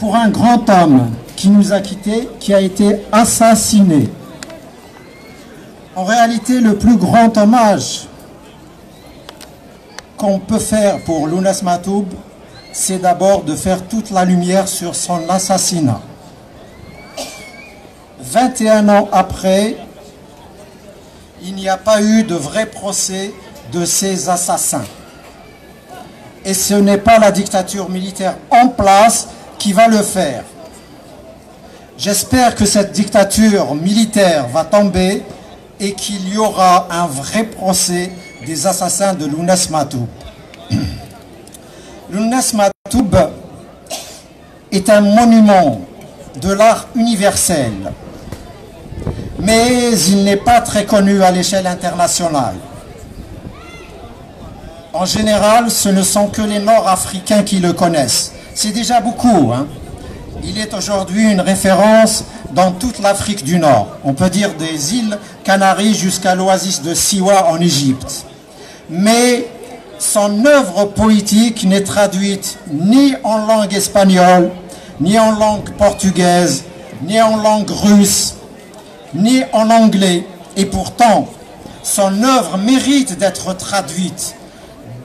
pour un grand homme qui nous a quittés, qui a été assassiné. En réalité, le plus grand hommage qu'on peut faire pour Lounès Matoub, c'est d'abord de faire toute la lumière sur son assassinat. 21 ans après, il n'y a pas eu de vrai procès de ces assassins. Et ce n'est pas la dictature militaire en place qui va le faire. J'espère que cette dictature militaire va tomber et qu'il y aura un vrai procès des assassins de Lounès Matoub. Lounès Matoub est un monument de l'art universel, mais il n'est pas très connu à l'échelle internationale. En général, ce ne sont que les Nord-Africains qui le connaissent. C'est déjà beaucoup, hein. Il est aujourd'hui une référence dans toute l'Afrique du Nord. On peut dire des îles Canaries jusqu'à l'oasis de Siwa en Égypte. Mais son œuvre poétique n'est traduite ni en langue espagnole, ni en langue portugaise, ni en langue russe, ni en anglais. Et pourtant, son œuvre mérite d'être traduite,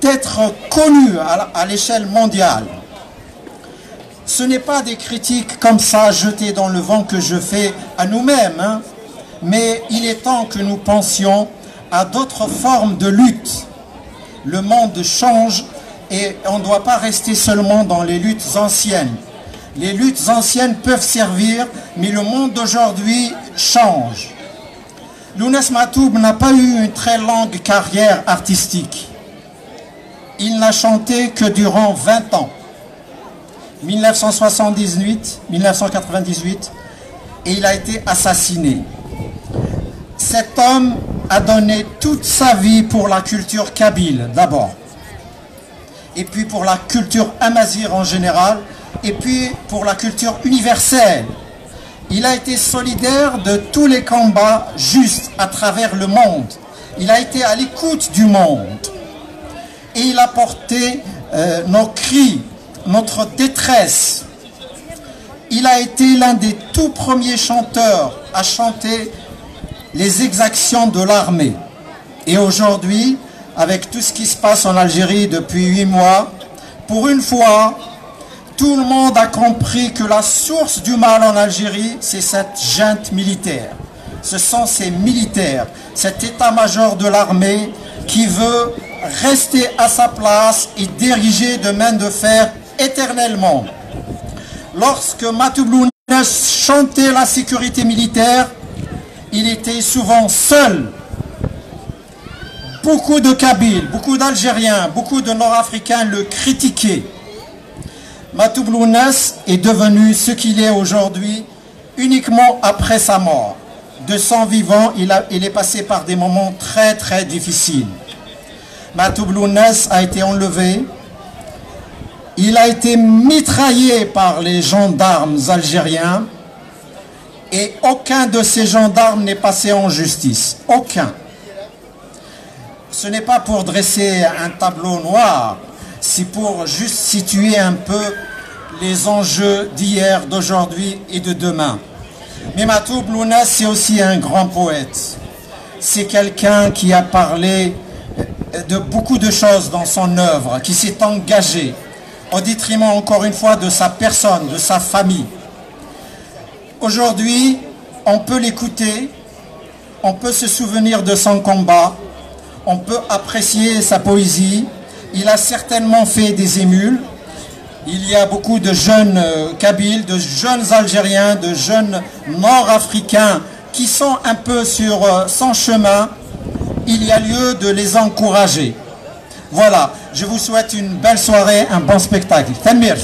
d'être connue à l'échelle mondiale. Ce n'est pas des critiques comme ça jetées dans le vent que je fais à nous-mêmes, hein, mais il est temps que nous pensions à d'autres formes de lutte. Le monde change et on ne doit pas rester seulement dans les luttes anciennes. Les luttes anciennes peuvent servir, mais le monde d'aujourd'hui change. Lounès Matoub n'a pas eu une très longue carrière artistique. Il n'a chanté que durant 20 ans. 1998, et il a été assassiné. Cet homme a donné toute sa vie pour la culture kabyle d'abord, et puis pour la culture amazigh en général, et puis pour la culture universelle. Il a été solidaire de tous les combats justes à travers le monde. Il a été à l'écoute du monde, et il a porté nos cris, notre détresse. Il a été l'un des tout premiers chanteurs à chanter les exactions de l'armée. Et aujourd'hui, avec tout ce qui se passe en Algérie depuis 8 mois, pour une fois, tout le monde a compris que la source du mal en Algérie, c'est cette junte militaire. Ce sont ces militaires, cet état-major de l'armée qui veut rester à sa place et diriger de main de fer éternellement. Lorsque Matoub Lounès chantait la sécurité militaire, il était souvent seul. Beaucoup de Kabyles, beaucoup d'Algériens, beaucoup de Nord-Africains le critiquaient. Matoub Lounès est devenu ce qu'il est aujourd'hui uniquement après sa mort. De son vivant, il est passé par des moments très très difficiles. Matoub Lounès a été enlevé. Il a été mitraillé par les gendarmes algériens et aucun de ces gendarmes n'est passé en justice. Aucun. Ce n'est pas pour dresser un tableau noir, c'est pour juste situer un peu les enjeux d'hier, d'aujourd'hui et de demain. Mais Matoub Lounès, c'est aussi un grand poète. C'est quelqu'un qui a parlé de beaucoup de choses dans son œuvre, qui s'est engagé au détriment encore une fois de sa personne, de sa famille. Aujourd'hui, on peut l'écouter, on peut se souvenir de son combat, on peut apprécier sa poésie. Il a certainement fait des émules. Il y a beaucoup de jeunes Kabyles, de jeunes Algériens, de jeunes Nord-Africains qui sont un peu sur son chemin. Il y a lieu de les encourager. Voilà, je vous souhaite une belle soirée, un bon spectacle. Tanmir.